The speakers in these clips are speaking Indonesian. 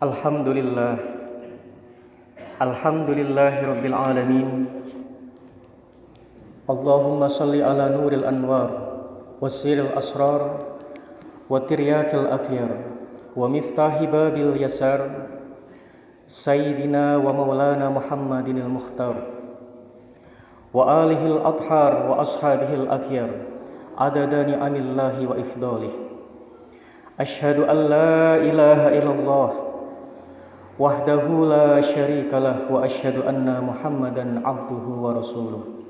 Alhamdulillah, Alhamdulillahi Rabbil Alamin. Allahumma salli ala nuril anwar wasiril asrar wa tiryakil akhyar wa miftahi babil yasar Sayyidina wa maulana Muhammadinil Mukhtar wa alihil adhar wa ashabihil akhyar adada ni'amillahi wa ifdalih. Ashhadu an la ilaha illallah wahdahu la syarikalah wa asyhadu anna Muhammadan abduhu wa rasuluh.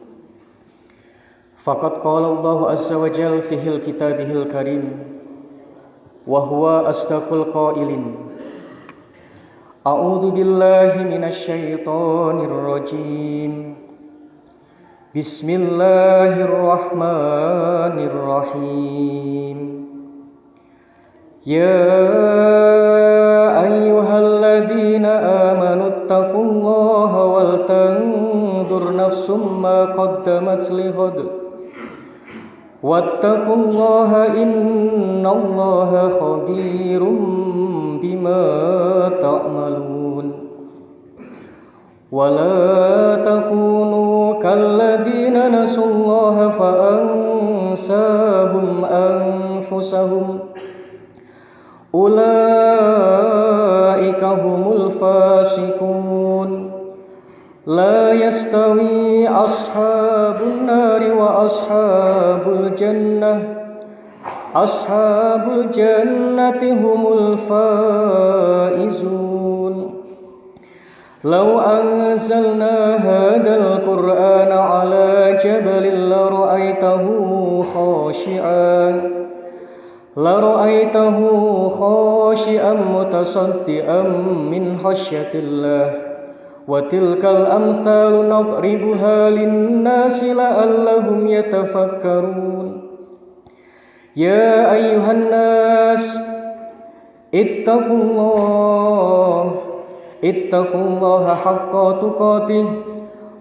Faqad qala Allah azza wa jalla fihil kitabihil karim wa huwa asdaqul qailin. A'udzu billahi minasy syaithanir rajim. Bismillahirrahmanirrahim. Ya ayyuhalladzina amanu taqullaha wal tanzur nafsum ma qaddamat lighad wattaqullaha innallaha khabirum bima ta'malun. Wala takunu kalladzina nasullaha fa ansahum anfusahum ulaika humul fasiqun. La yastawi ashabun nari wa ashabul jannati humul faizun. Law anzalna hadzal qur'ana ala jabalin la ra'aitahu khashi'an mutasaddian min khasyatillah wa tilkal amthalu nadribuha lin-nasi la'allahum yatafakkarun. Ya ayyuhan nas ittaqullaha haqqa tuqatih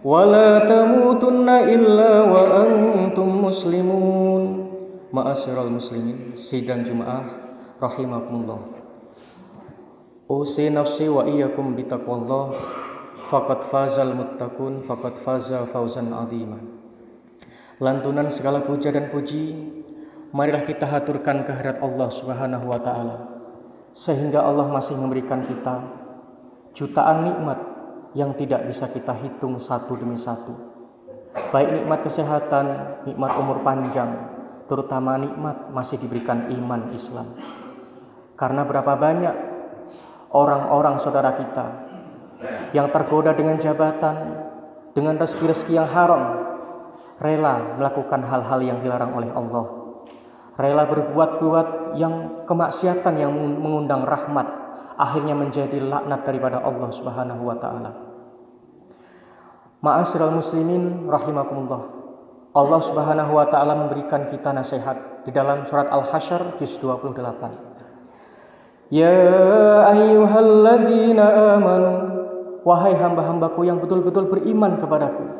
wa la tamutunna illa wa antum muslimun. Ma'asyiral muslimin, sidang Jumaah rahimakumullah. Usi nafsi wa iyyakum bitaqwallah faqad fazal muttaqun faqad faza fawzan azima. Lantunan segala puja dan puji marilah kita haturkan kehadirat Allah Subhanahu wa taala, sehingga Allah masih memberikan kita jutaan nikmat yang tidak bisa kita hitung satu demi satu. Baik nikmat kesehatan, nikmat umur panjang, terutama nikmat masih diberikan iman Islam. Karena berapa banyak orang-orang saudara kita yang tergoda dengan jabatan, dengan rezeki-rezeki yang haram, rela melakukan hal-hal yang dilarang oleh Allah, rela berbuat-buat yang kemaksiatan yang mengundang rahmat, akhirnya menjadi laknat daripada Allah Subhanahu wa taala. Ma'asyiral muslimin rahimakumullah. Allah Subhanahu wa taala memberikan kita nasihat di dalam surat Al-Hasyr juz 28. Ya ayyuhalladzina amanu, wahai hamba-hambaku yang betul-betul beriman kepadaku.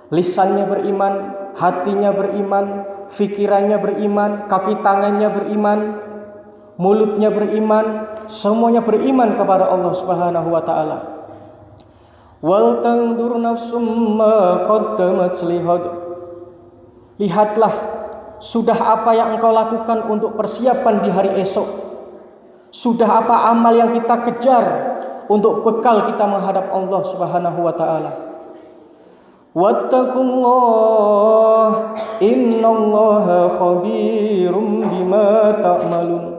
Lisannya beriman, hatinya beriman, fikirannya beriman, kaki tangannya beriman, mulutnya beriman, semuanya beriman kepada Allah Subhanahu wa taala. Wal tandur nafsum ma qaddamat lighad. Lihatlah sudah apa yang engkau lakukan untuk persiapan di hari esok. Sudah apa amal yang kita kejar untuk bekal kita menghadap Allah Subhanahu wa taala. Wattaqullah innallaha khabirum bima ta'malun.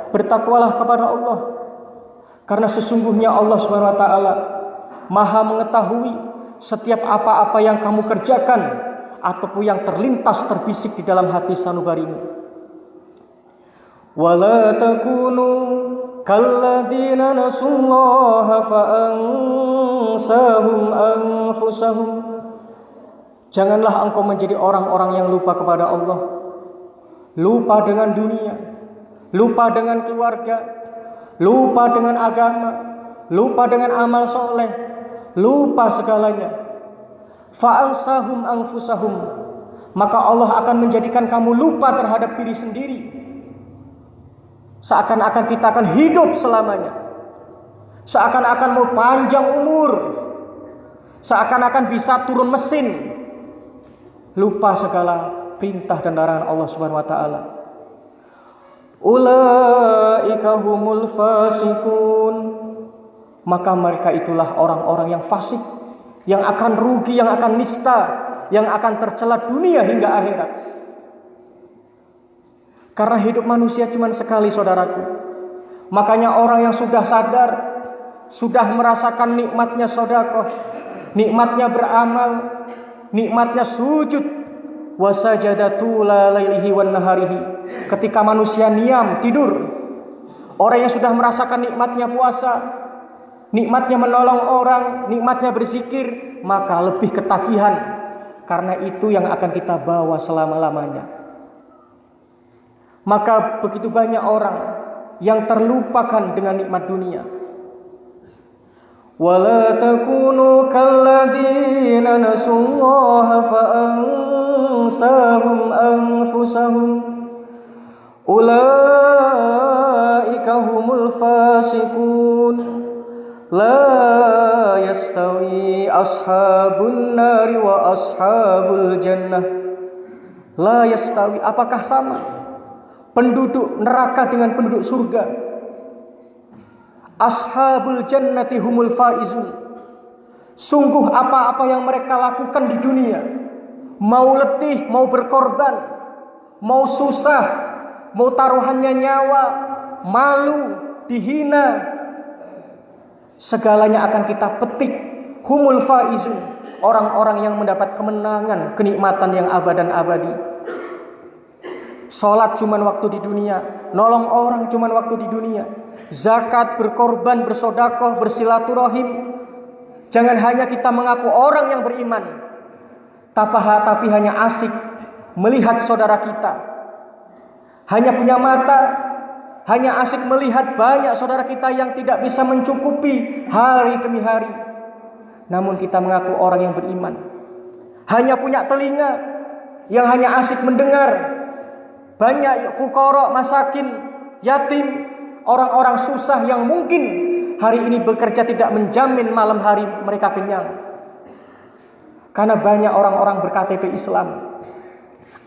Bertakwalah kepada Allah, karena sesungguhnya Allah Subhanahu wa taala Maha mengetahui setiap apa-apa yang kamu kerjakan ataupun yang terlintas terbisik di dalam hati sanubarimu. Wala takunu kalladzina nasullaha fa ansahum anfusahum. Janganlah engkau menjadi orang-orang yang lupa kepada Allah, lupa dengan dunia, lupa dengan keluarga, lupa dengan agama, lupa dengan amal soleh, lupa segalanya. Fa'ansahum anfusahum, maka Allah akan menjadikan kamu lupa terhadap diri sendiri. Seakan-akan kita akan hidup selamanya. seakan-akan mau panjang umur, seakan-akan bisa turun mesin, lupa segala perintah dan larangan Allah Subhanahu wa taala. Ulaika humul fasikun. Maka mereka itulah orang-orang yang fasik, yang akan rugi, yang akan nista, yang akan tercela dunia hingga akhirat. Karena hidup manusia cuma sekali, saudaraku. Makanya orang yang sudah sadar, sudah merasakan nikmatnya sedekah, nikmatnya beramal, nikmatnya sujud, wasajadatu lailihi wan naharihi. Ketika manusia niam, tidur, orang yang sudah merasakan nikmatnya puasa, nikmatnya menolong orang, nikmatnya berzikir, maka lebih ketagihan. Karena itu yang akan kita bawa selama-lamanya. Maka begitu banyak orang yang terlupakan dengan nikmat dunia. Wala takunu kalladzina nasullaha fa ansahum anfusahum ulaika humul fasikun. La yastawi ashabun nari wa ashabul jannah. La yastawi, apakah sama penduduk neraka dengan penduduk surga? Ashabul jannati humul faizun. Sungguh apa-apa yang mereka lakukan di dunia, mau letih, mau berkorban, mau susah, mau taruhannya nyawa, malu, dihina, segalanya akan kita petik. Humul faizun, orang-orang yang mendapat kemenangan, kenikmatan yang abadan abadi. Sholat cuman waktu di dunia, nolong orang cuman waktu di dunia, zakat, berkorban, bersedekah, bersilaturahim. Jangan hanya kita mengaku orang yang beriman, tapi hanya asik melihat saudara kita, hanya punya mata, hanya asik melihat banyak saudara kita yang tidak bisa mencukupi hari demi hari. Namun kita mengaku orang yang beriman. Hanya punya telinga yang hanya asik mendengar banyak fuqara, masakin, yatim, orang-orang susah yang mungkin hari ini bekerja tidak menjamin malam hari mereka kenyang. Karena banyak orang-orang berKTP Islam.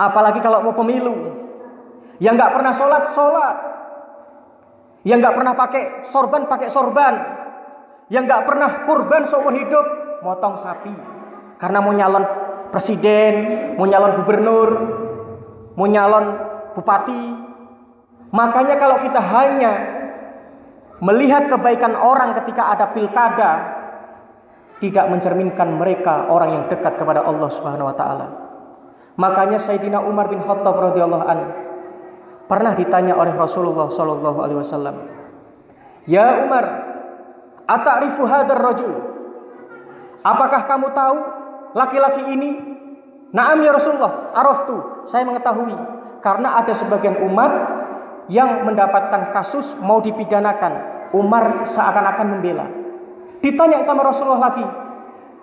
Apalagi kalau mau pemilu, yang gak pernah sholat, yang gak pernah pakai sorban, yang gak pernah kurban seumur hidup, motong sapi. Karena mau nyalon presiden, mau nyalon gubernur, mau nyalon bupati. Makanya kalau kita hanya melihat kebaikan orang ketika ada pilkada, tidak mencerminkan mereka orang yang dekat kepada Allah Subhanahu wa taala. Makanya Sayyidina Umar bin Khattab radhiyallahu anhu pernah ditanya oleh Rasulullah sallallahu alaihi wasallam, "Ya Umar, ata'rifu hadzal rajul?" Apakah kamu tahu laki-laki ini? "Na'am ya Rasulullah, araftu." Saya mengetahui. Karena ada sebagian umat yang mendapatkan kasus mau dipidanakan. Umar seakan-akan membela. Ditanya sama Rasulullah lagi,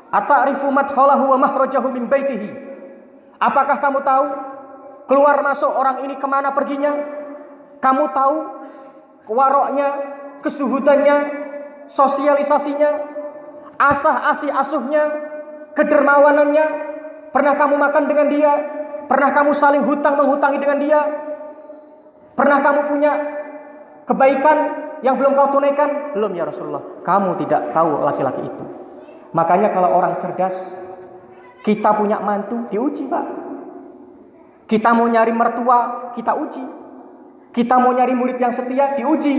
"Ata'rifu madkhalahu wa mahrajahu min baitihi?" Apakah kamu tahu keluar masuk orang ini kemana perginya? Kamu tahu waroknya, kesuhudannya, sosialisasinya, asah-asih asuhnya, kedermawanannya? Pernah kamu makan dengan dia? Pernah kamu saling hutang-menghutangi dengan dia? Pernah kamu punya kebaikan yang belum kau tunaikan? Belum ya Rasulullah. Kamu tidak tahu laki-laki itu. Makanya kalau orang cerdas, kita punya mantu, diuji Pak. Kita mau nyari mertua, kita uji. Kita mau nyari murid yang setia, diuji.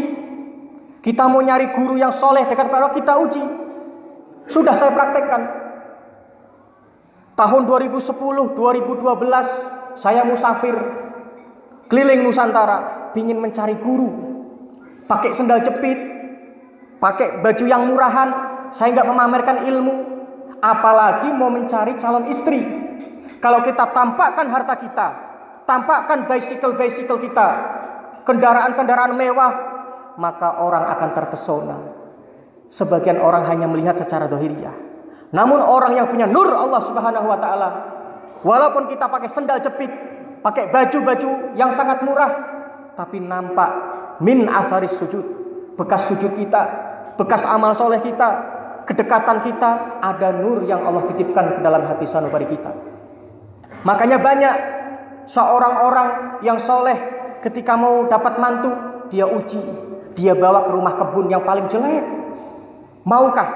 Kita mau nyari guru yang soleh dekat kepada Allah, kita uji. Sudah saya praktekkan. Tahun 2010, 2012 saya musafir keliling Nusantara, ingin mencari guru. Pakai sendal jepit, pakai baju yang murahan, saya nggak memamerkan ilmu. Apalagi mau mencari calon istri. Kalau kita tampakkan harta kita, tampakkan bicycle kita, kendaraan-kendaraan mewah, maka orang akan terpesona. Sebagian orang hanya melihat secara zahiriyah. Namun orang yang punya nur Allah Subhanahu wa taala, walaupun kita pakai sendal jepit, pakai baju-baju yang sangat murah, tapi nampak min atharis sujud, bekas sujud kita, bekas amal soleh kita, kedekatan kita, ada nur yang Allah titipkan ke dalam hati sanubari kita. Makanya banyak seorang orang yang soleh ketika mau dapat mantu, dia uji, dia bawa ke rumah kebun yang paling jelek. Maukah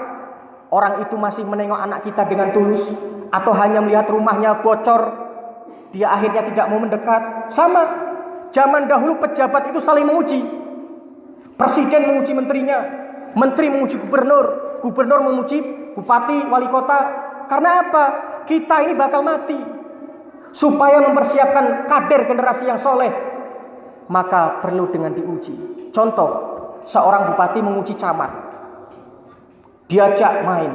orang itu masih menengok anak kita dengan tulus, atau hanya melihat rumahnya bocor, dia akhirnya tidak mau mendekat? Sama, zaman dahulu pejabat itu saling menguji. Presiden menguji menterinya, menteri menguji gubernur, gubernur menguji bupati, wali kota. Karena apa? Kita ini bakal mati. Supaya mempersiapkan kader generasi yang soleh, maka perlu dengan diuji. Contoh, seorang bupati menguji camat, diajak main,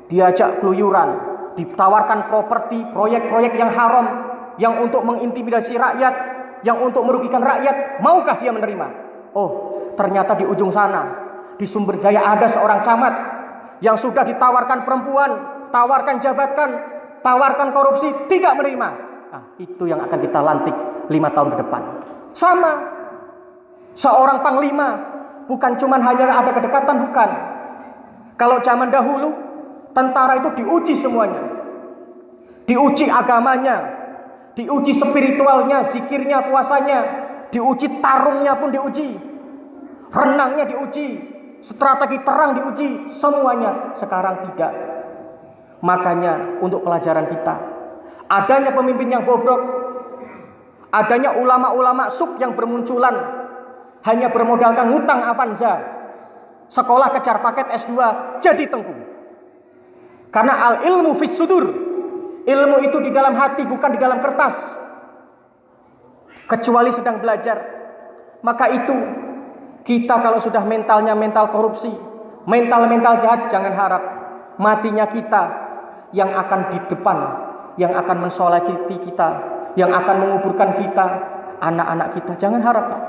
diajak keluyuran, ditawarkan properti, proyek-proyek yang haram, yang untuk mengintimidasi rakyat, yang untuk merugikan rakyat. Maukah dia menerima? Oh, ternyata di ujung sana, di Sumber Jaya ada seorang camat yang sudah ditawarkan perempuan, tawarkan jabatan, tawarkan korupsi, tidak menerima. Nah, itu yang akan kita lantik 5 tahun ke depan. Sama, seorang panglima bukan cuma hanya ada kedekatan, bukan. Kalau zaman dahulu, tentara itu diuji semuanya. Diuji agamanya, diuji spiritualnya, zikirnya, puasanya, diuji tarungnya pun diuji, renangnya diuji, strategi perang diuji, semuanya. Sekarang tidak. Makanya untuk pelajaran kita, adanya pemimpin yang bobrok, adanya ulama-ulama suk yang bermunculan, hanya bermodalkan hutang Avanza, sekolah kejar paket S2, jadi tengku. Karena al ilmu fis sudur, ilmu itu di dalam hati, bukan di dalam kertas. Kecuali sedang belajar. Maka itu, kita kalau sudah mentalnya mental korupsi, mental jahat, jangan harap matinya kita yang akan di depan, yang akan mensolati kita, yang akan menguburkan kita, anak-anak kita. Jangan harap, Pak.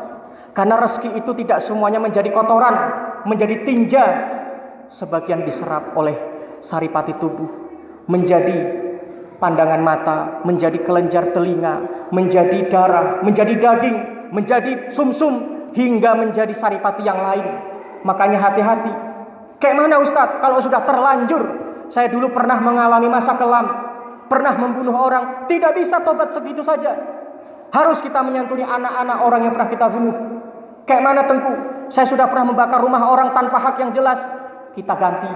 Karena rezeki itu tidak semuanya menjadi kotoran, menjadi tinja. Sebagian diserap oleh saripati tubuh, menjadi pandangan mata, menjadi kelenjar telinga, menjadi darah, menjadi daging, menjadi sumsum, hingga menjadi saripati yang lain. Makanya hati-hati. Kayak mana Ustadz kalau sudah terlanjur? Saya dulu pernah mengalami masa kelam, pernah membunuh orang. Tidak bisa tobat segitu saja. Harus kita menyantuni anak-anak orang yang pernah kita bunuh. Kayak mana Tengku? Saya sudah pernah membakar rumah orang tanpa hak yang jelas. Kita ganti.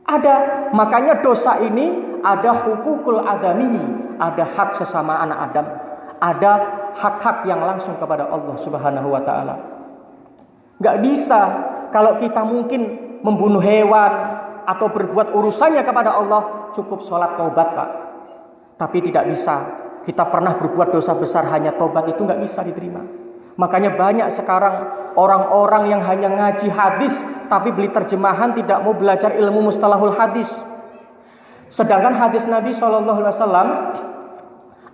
Ada. Makanya dosa ini ada hukukul adami, ada hak sesama anak Adam, ada hak-hak yang langsung kepada Allah Subhanahu wa ta'ala. Gak bisa kalau kita mungkin membunuh hewan atau berbuat urusannya kepada Allah, cukup sholat tobat, Pak. Tapi tidak bisa kita pernah berbuat dosa besar hanya tobat, itu gak bisa diterima. Makanya banyak sekarang orang-orang yang hanya ngaji hadis tapi beli terjemahan, tidak mau belajar ilmu mustalahul hadis. Sedangkan hadis Nabi SAW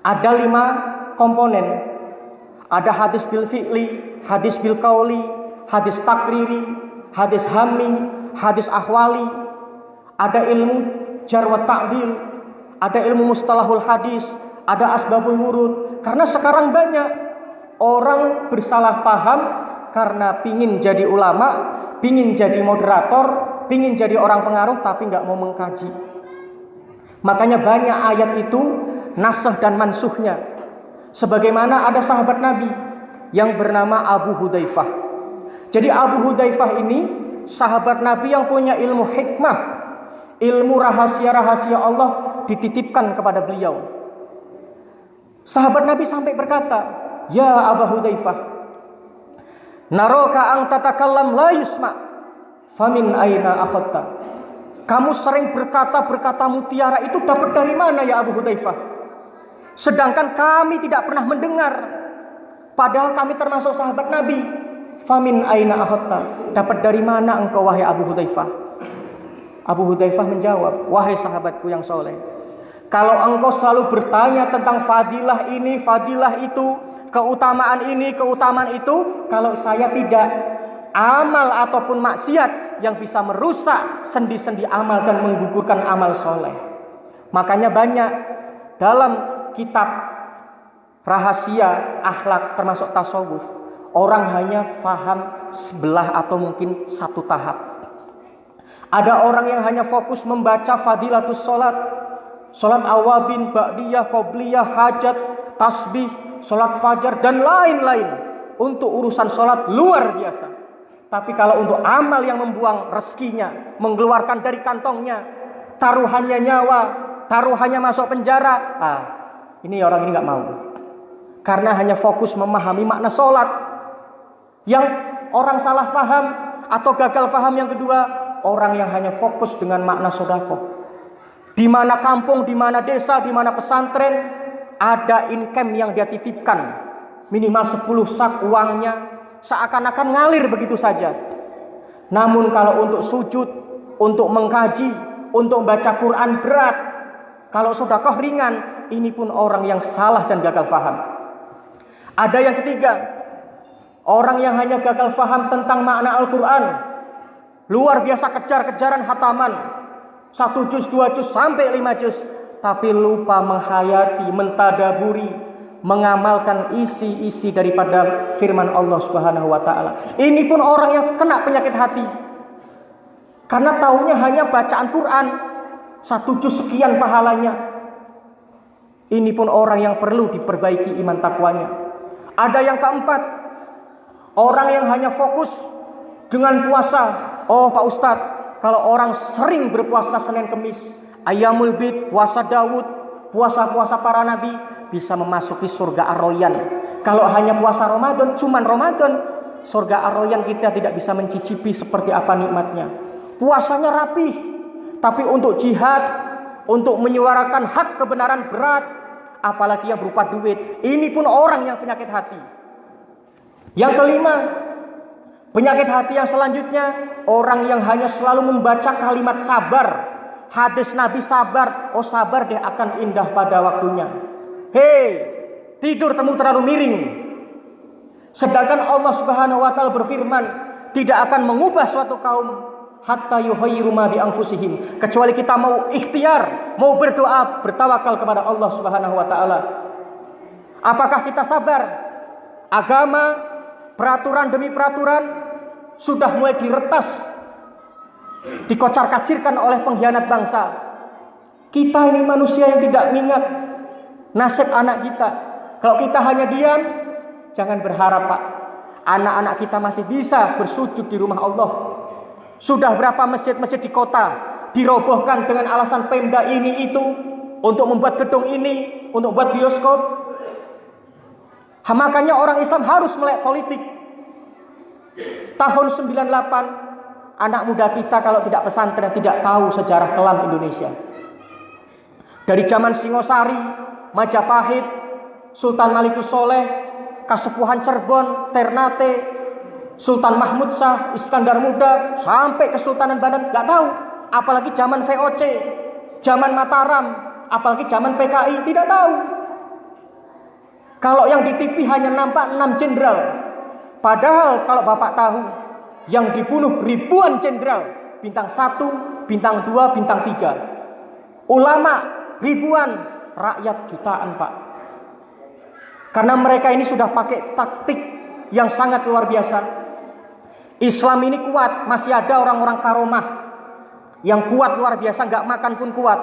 ada 5 komponen. Ada hadis bil fi'li, hadis bil qauli, hadis takriri, hadis hammi, hadis ahwali. Ada ilmu jar wa ta'dil, ada ilmu mustalahul hadis, ada asbabul wurud. Karena sekarang banyak orang bersalah paham karena pingin jadi ulama, pingin jadi moderator, pingin jadi orang pengaruh, tapi nggak mau mengkaji. Makanya banyak ayat itu nasakh dan mansukhnya. Sebagaimana ada sahabat Nabi yang bernama Abu Hudzaifah. Jadi Abu Hudzaifah ini sahabat Nabi yang punya ilmu hikmah, ilmu rahasia-rahasia Allah dititipkan kepada beliau. Sahabat Nabi sampai berkata, "Ya Abu Hudzaifah, naraka ang tatakallam la yusma, famin aina akhadta?" Kamu sering berkata mutiara itu dapat dari mana ya Abu Hudzaifah? Sedangkan kami tidak pernah mendengar. Padahal kami termasuk sahabat Nabi. Famin aina akhadta? Dapat dari mana engkau wahai Abu Hudzaifah? Abu Hudzaifah menjawab, "Wahai sahabatku yang soleh, kalau engkau selalu bertanya tentang fadilah ini, fadilah itu, keutamaan ini, keutamaan itu, kalau saya tidak, amal ataupun maksiat yang bisa merusak sendi-sendi amal dan menggugurkan amal soleh." Makanya banyak dalam kitab rahasia akhlak termasuk tasawuf, orang hanya faham sebelah atau mungkin satu tahap. Ada orang yang hanya fokus membaca fadilatus sholat, sholat awabin, ba'diyah, qobliyah, hajat, tasbih, sholat fajar dan lain-lain. Untuk urusan sholat luar biasa. Tapi kalau untuk amal yang membuang rezekinya, mengeluarkan dari kantongnya, taruhannya nyawa, taruhannya masuk penjara, ini orang ini gak mau. Karena hanya fokus memahami makna sholat. Yang orang salah faham atau gagal faham yang kedua, orang yang hanya fokus dengan makna sedekah. Di mana kampung, di mana desa, di mana pesantren ada income yang dia titipkan, minimal 10 sak uangnya, seakan-akan ngalir begitu saja. Namun kalau untuk sujud, untuk mengkaji, untuk membaca Quran berat, kalau sedekah ringan, ini pun orang yang salah dan gagal faham. Ada yang ketiga, orang yang hanya gagal faham tentang makna Al-Quran, luar biasa kejar-kejaran hataman, 1 juz, 2 juz, sampai 5 juz, tapi lupa menghayati, mentadaburi, mengamalkan isi-isi daripada firman Allah Subhanahu wa taala. Ini pun orang yang kena penyakit hati. Karena taunya hanya bacaan Quran, 1 juz sekian pahalanya. Ini pun orang yang perlu diperbaiki iman takwanya. Ada yang keempat, orang yang hanya fokus dengan puasa. Oh Pak Ustadz, kalau orang sering berpuasa Senin Kemis, Ayyamul Bid, puasa Daud, puasa-puasa para nabi, bisa memasuki surga Ar-Royan. Kalau hanya puasa Ramadan, cuman Ramadan, surga Ar-Royan kita tidak bisa mencicipi seperti apa nikmatnya. Puasanya rapih, tapi untuk jihad, untuk menyuarakan hak kebenaran berat, apalagi yang berupa duit. Ini pun orang yang penyakit hati. Yang kelima, penyakit hati yang selanjutnya, orang yang hanya selalu membaca kalimat sabar, hadis Nabi sabar, oh sabar deh akan indah pada waktunya. Hei, tidur temu terlalu miring. Sedangkan Allah Subhanahu wa taala berfirman, tidak akan mengubah suatu kaum hatta yuhayyiru ma bi anfusihim, kecuali kita mau ikhtiar, mau berdoa, bertawakal kepada Allah Subhanahu wa taala. Apakah kita sabar? Agama, peraturan demi peraturan sudah mulai diretas, dikocar-kacirkan oleh pengkhianat bangsa. Kita ini manusia yang tidak ingat nasib anak kita. Kalau kita hanya diam, jangan berharap Pak, anak-anak kita masih bisa bersujud di rumah Allah. Sudah berapa masjid-masjid di kota dirobohkan dengan alasan Pemda ini itu, untuk membuat gedung ini, untuk membuat bioskop. Makanya orang Islam harus melek politik. Tahun 98, anak muda kita kalau tidak pesantren tidak tahu sejarah kelam Indonesia. Dari zaman Singosari, Majapahit, Sultan Malikus Soleh, Kasepuhan Cirebon, Ternate, Sultan Mahmud Shah, Iskandar Muda, sampai Kesultanan Banten, nggak tahu. Apalagi zaman VOC, zaman Mataram, apalagi zaman PKI, tidak tahu. Kalau yang di TV hanya nampak 6 jenderal, padahal kalau Bapak tahu, yang dibunuh ribuan jenderal, bintang 1, bintang 2, bintang 3. Ulama ribuan, rakyat jutaan Pak. Karena mereka ini sudah pakai taktik yang sangat luar biasa. Islam ini kuat, masih ada orang-orang karomah yang kuat luar biasa, nggak makan pun kuat.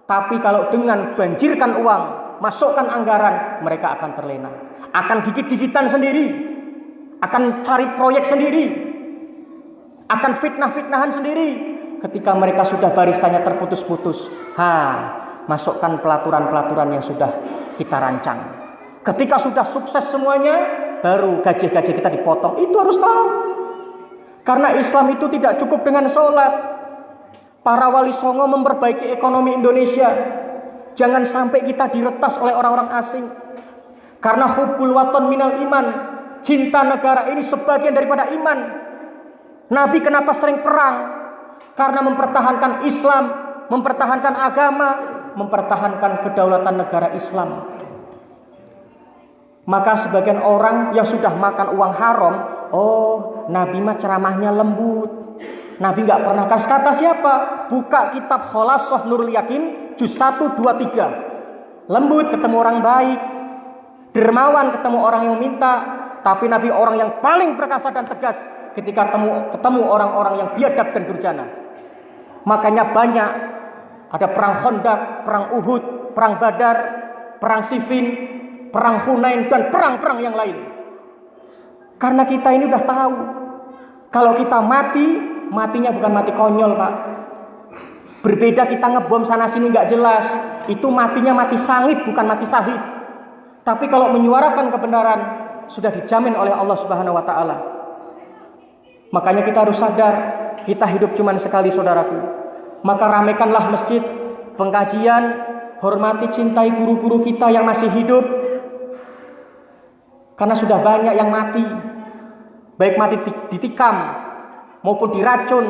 Tapi kalau dengan banjirkan uang, masukkan anggaran, mereka akan terlena, akan gigit-gigitan sendiri, akan cari proyek sendiri, akan fitnah-fitnahan sendiri. Ketika mereka sudah barisannya terputus-putus, masukkan pelaturan-pelaturan yang sudah kita rancang. Ketika sudah sukses semuanya, baru gaji-gaji kita dipotong. Itu harus tahu. Karena Islam itu tidak cukup dengan sholat. Para wali songo memperbaiki ekonomi Indonesia. Jangan sampai kita diretas oleh orang-orang asing. Karena hubbul waton minal iman, cinta negara ini sebagian daripada iman. Nabi kenapa sering perang? Karena mempertahankan Islam, mempertahankan agama, mempertahankan kedaulatan negara Islam. Maka sebagian orang yang sudah makan uang haram, oh Nabi mah ceramahnya lembut, Nabi gak pernah kasih kata siapa. Buka kitab Kholasah Nurul Yakin juz 1, 2, 3. Lembut ketemu orang baik, dermawan ketemu orang yang minta, Tapi Nabi orang yang paling perkasa dan tegas ketika ketemu orang-orang yang biadab dan durjana. Makanya banyak, ada perang Khandaq, perang Uhud, perang Badar, perang Siffin, perang Hunain, dan perang-perang yang lain. Karena kita ini udah tahu, kalau kita mati, matinya bukan mati konyol, Pak. Berbeda kita ngebom sana sini nggak jelas, itu matinya mati sangit bukan mati syahid. Tapi kalau menyuarakan kebenaran sudah dijamin oleh Allah Subhanahu wa taala. Makanya kita harus sadar, kita hidup cuma sekali, saudaraku. Maka ramaikanlah masjid, pengajian, hormati, cintai guru-guru kita yang masih hidup. Karena sudah banyak yang mati, baik mati ditikam maupun diracun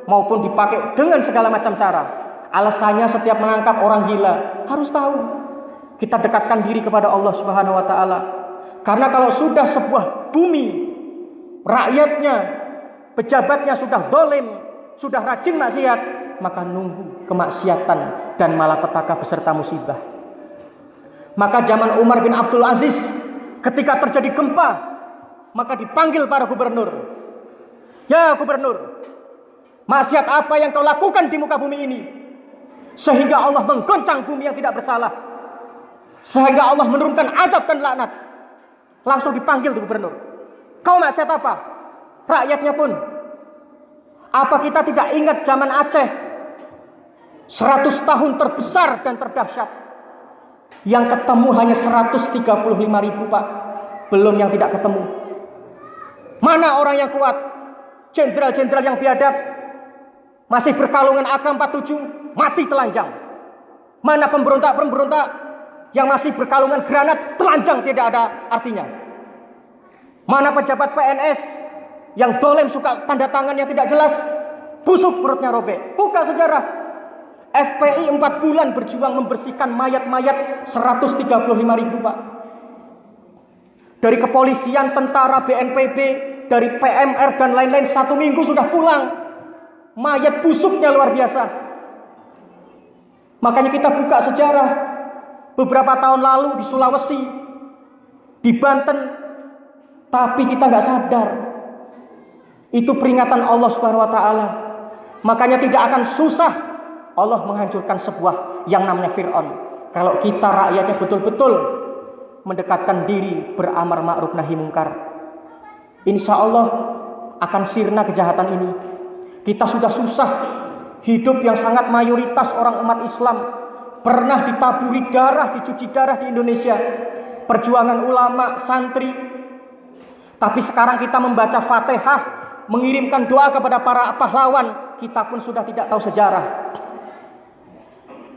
maupun dipakai dengan segala macam cara. Alasannya setiap menangkap orang gila. Harus tahu, kita dekatkan diri kepada Allah Subhanahu wa taala. Karena kalau sudah sebuah bumi, rakyatnya, pejabatnya sudah dolim, sudah rajin maksiat, maka nunggu kemaksiatan dan malapetaka beserta musibah. Maka zaman Umar bin Abdul Aziz, ketika terjadi gempa, maka dipanggil para gubernur. Ya gubernur, maksiat apa yang kau lakukan di muka bumi ini, sehingga Allah menggoncang bumi yang tidak bersalah, sehingga Allah menurunkan azab dan laknat. Langsung dipanggil di gubernur. Kau maksiat apa? Rakyatnya pun. Apa kita tidak ingat zaman Aceh, 100 tahun terbesar dan terdahsyat, yang ketemu hanya 135.000, Pak. Belum yang tidak ketemu. Mana orang yang kuat? Jenderal-jenderal yang biadab, masih berkalungan AK-47, mati telanjang. Mana pemberontak-pemberontak yang masih berkalungan granat, telanjang, tidak ada artinya. Mana pejabat PNS yang dolim suka tanda tangan yang tidak jelas, busuk perutnya robek. Buka sejarah. FPI 4 bulan berjuang membersihkan mayat-mayat 135.000, Pak. Dari kepolisian, tentara, BNPB, dari PMR dan lain-lain, 1 minggu sudah pulang. Mayat busuknya luar biasa. Makanya kita buka sejarah. Beberapa tahun lalu di Sulawesi, di Banten, tapi kita nggak sadar. Itu peringatan Allah Subhanahu wa taala. Makanya tidak akan susah Allah menghancurkan sebuah yang namanya Fir'aun, kalau kita rakyatnya betul-betul mendekatkan diri beramar ma'ruf nahi mungkar. Insya Allah akan sirna kejahatan ini. Kita sudah susah hidup yang sangat mayoritas orang umat Islam, pernah ditaburi darah, dicuci darah di Indonesia, perjuangan ulama, santri. Tapi sekarang kita membaca Fatihah, mengirimkan doa kepada para pahlawan, kita pun sudah tidak tahu sejarah.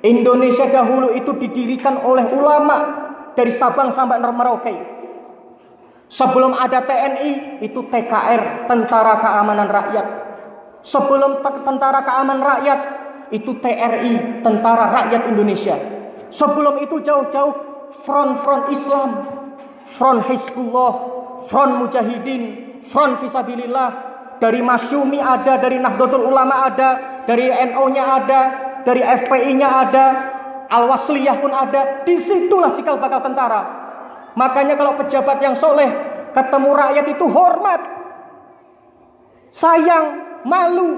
Indonesia dahulu itu didirikan oleh ulama dari Sabang sampai Merauke. Sebelum ada TNI, itu TKR, Tentara Keamanan Rakyat. Sebelum Tentara Keamanan Rakyat, itu TRI, Tentara Rakyat Indonesia. Sebelum itu jauh-jauh front-front Islam, front Hizbullah, front Mujahidin, front Fisabilillah. Dari Masyumi ada, dari Nahdlatul Ulama ada, dari NU-nya ada, dari FPI-nya ada, Al-Wasliyah pun ada. Disitulah cikal bakal tentara. Makanya kalau pejabat yang soleh ketemu rakyat itu hormat, sayang, malu.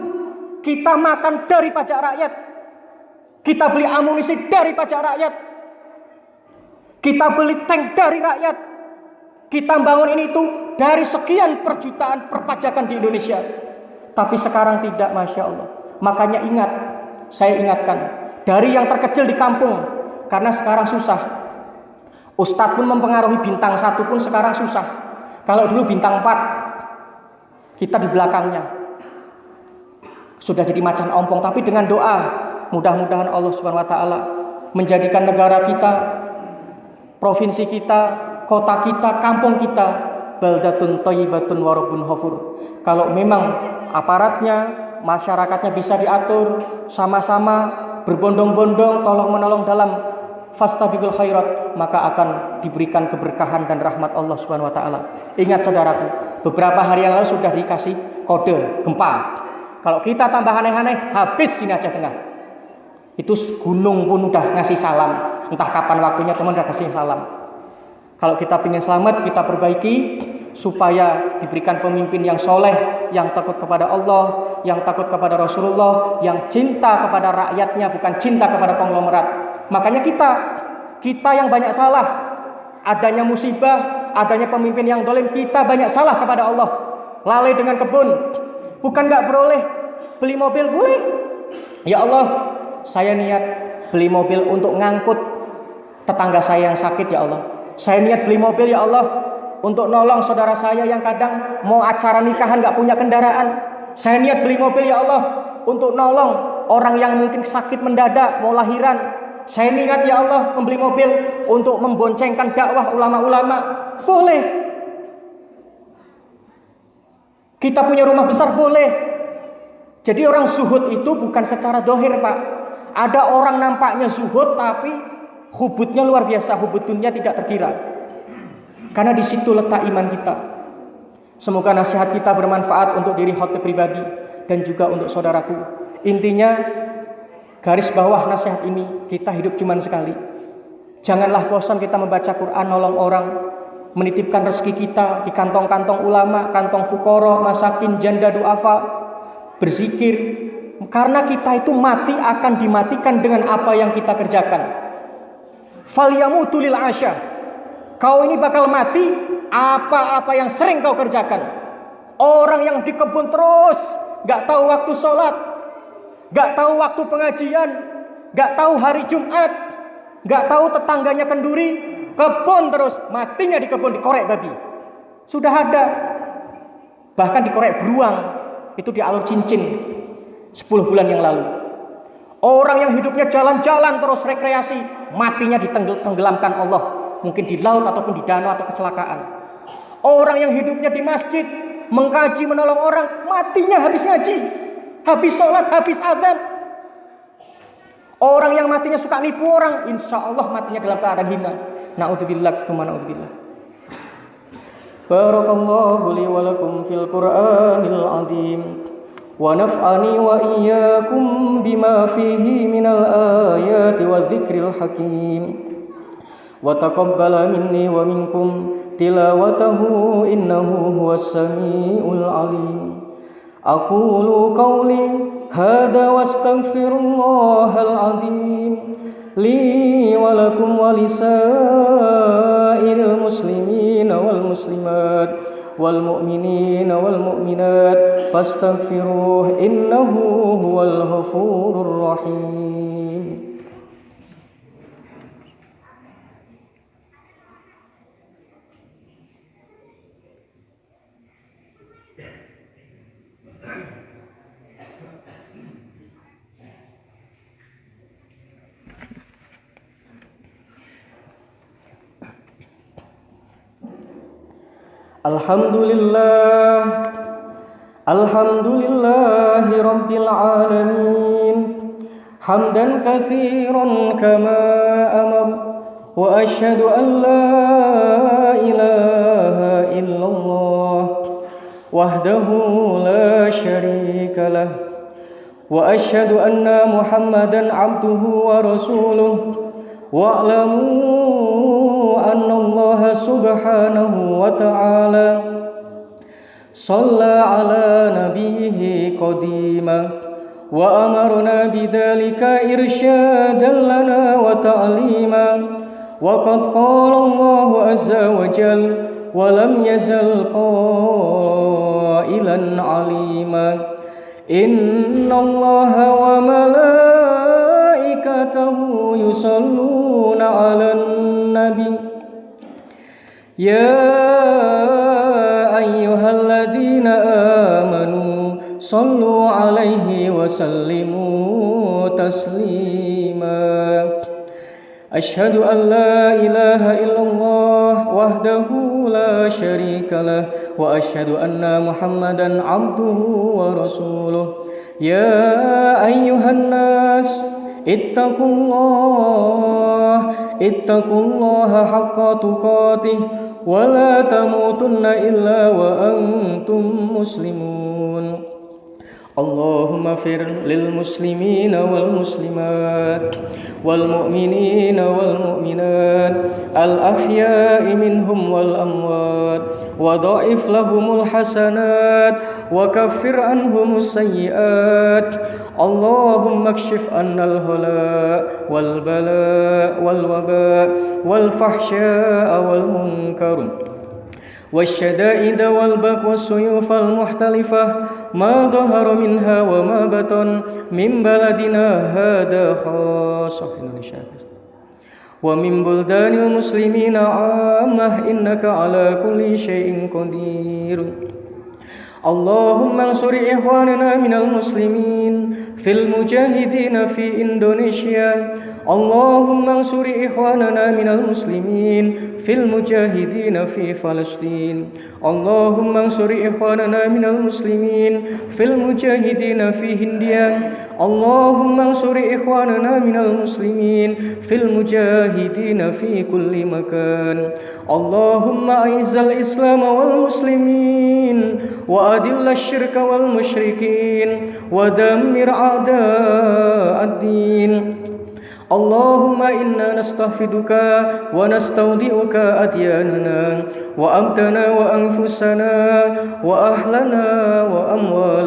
Kita makan dari pajak rakyat, kita beli amunisi dari pajak rakyat, kita beli tank dari rakyat, kita bangun ini itu dari sekian perjutaan perpajakan di Indonesia. Tapi sekarang tidak, Masya Allah. Makanya ingat, saya ingatkan, dari yang terkecil di kampung, karena sekarang susah. Ustadz pun mempengaruhi bintang 1 pun sekarang susah. Kalau dulu bintang 4, kita di belakangnya. Sudah jadi macan ompong. Tapi dengan doa, mudah-mudahan Allah Subhanahu wa taala menjadikan negara kita, provinsi kita, kota kita, kampung kita baldatun thayyibatun wa rabbun ghafur. Kalau memang aparatnya, masyarakatnya bisa diatur, sama-sama berbondong-bondong tolong-menolong dalam fastabiqul khairat, maka akan diberikan keberkahan dan rahmat Allah Subhanahu wa taala. Ingat saudaraku, beberapa hari yang lalu sudah dikasih kode gempa. Kalau kita tambah aneh-aneh, habis sini Aceh Tengah. Itu gunung pun udah ngasih salam. Entah kapan waktunya teman udah kasih salam. Kalau kita ingin selamat, kita perbaiki supaya diberikan pemimpin yang soleh, yang takut kepada Allah, yang takut kepada Rasulullah, yang cinta kepada rakyatnya, bukan cinta kepada konglomerat. Makanya kita yang banyak salah, adanya musibah, adanya pemimpin yang dolim, kita banyak salah kepada Allah. Lalai dengan kebun, bukan gak boleh beli mobil, boleh. Ya Allah, saya niat beli mobil untuk ngangkut tetangga saya yang sakit, ya Allah. Saya niat beli mobil, ya Allah, untuk nolong saudara saya yang kadang mau acara nikahan gak punya kendaraan. Saya niat beli mobil, ya Allah, untuk nolong orang yang mungkin sakit mendadak mau lahiran. Saya niat, ya Allah, membeli mobil untuk memboncengkan dakwah ulama-ulama. Boleh. Kita punya rumah besar, boleh. Jadi orang zuhud itu bukan secara dohir, Pak. Ada orang nampaknya zuhud tapi hubutnya luar biasa, hubut dunia tidak terkira. Karena di situ letak iman kita. Semoga nasihat kita bermanfaat untuk diri khotib pribadi dan juga untuk saudaraku. Intinya, garis bawah nasihat ini, kita hidup cuma sekali. Janganlah bosan kita membaca Quran, nolong orang, menitipkan rezeki kita di kantong-kantong ulama, kantong fukoro, masakin, janda, duafa, berzikir. Karena kita itu mati akan dimatikan dengan apa yang kita kerjakan. Falyamutu lil asya. Kau ini bakal mati apa-apa yang sering kau kerjakan. Orang yang di kebun terus, gak tahu waktu sholat, gak tahu waktu pengajian, gak tahu hari Jumat, gak tahu tetangganya kenduri, kebun terus, matinya di kebun, dikorek babi. Sudah ada. Bahkan dikorek beruang, itu di alur cincin 10 bulan yang lalu. Orang yang hidupnya jalan-jalan terus rekreasi, matinya ditenggelamkan Allah. Mungkin di laut ataupun di danau atau kecelakaan. Orang yang hidupnya di masjid, mengkaji, menolong orang, matinya habis ngaji, habis sholat, habis azan. Orang yang matinya suka nipu orang, insya Allah matinya dalam keadaan hina. Na'udzubillah, tsumma na'udzubillah. Barakallahu li wa lakum fil Qur'anil azim. Wa naf'ani wa iyyakum bima fihi minal ayati wa dzikril hakim. Wa taqabbala minni wa minkum tilawatahu innahu huwas samiul alim. Aqulu qawli hada wastaghfirullahal azim li wa lakum wa lisairil muslimin wal muslimat wal mu'minin wal mu'minat fastaghfiruh innahu huwal ghafurur rahim. Alhamdulillah, alhamdulillahi rabbil alamin, hamdan katsiran kama amar, wa asyhadu an la ilaha illallah wahdahu la syarika lah, wa asyhadu anna Muhammadan abduhu wa rasuluh. Wa'lamu anna Allah subhanahu wa ta'ala shalla ala nabiyhi qadima wa amarna bidzalika irsyadan lana wa ta'lima wa qad qala Allah azza wa jalla wa lam yazal qailan alima inna Allah wa malaikatahu yusalluna 'alan nabi ya ayyuhalladzina amanu sallu 'alaihi wa sallimu taslima. Asyhadu an la ilaha illallah wahdahu la syarika lah wa asyhadu anna Muhammadan abduhu wa rasuluh. Ya ayyuhan nas ittaqullaha haqqa tuqatih wa la tamutunna illa wa antum muslimun. اللهم اغفر للمسلمين والمسلمات والمؤمنين والمؤمنات الأحياء منهم والأموات وضاعف لهم الحسنات وكفر عنهم السيئات. اللهم اكشف عنا الهلاء والبلاء والوباء والفحشاء والمنكر والشدائد والبق والسيوف المختلفة ما ظهر منها وما بطن من بلدنا هذا خاصة ومن بلدان المسلمين عامة إنك على كل شيء قدير. اللهم انصر إخواننا من المسلمين في المجاهدين في إندونيسيا. اللهم انصر إخواننا من المسلمين في المجاهدين في فلسطين. اللهم انصر إخواننا من المسلمين في المجاهدين في هنديا. اللهم انصر إخواننا من المسلمين في المجاهدين في كل مكان. اللهم أعز الإسلام والمسلمين وأذل الشرك والمشركين ودمر أعداء الدين. اللهم إنا نستحفظك ونستودعك أدياننا وأمتنا وأنفسنا وأهلنا وأموالنا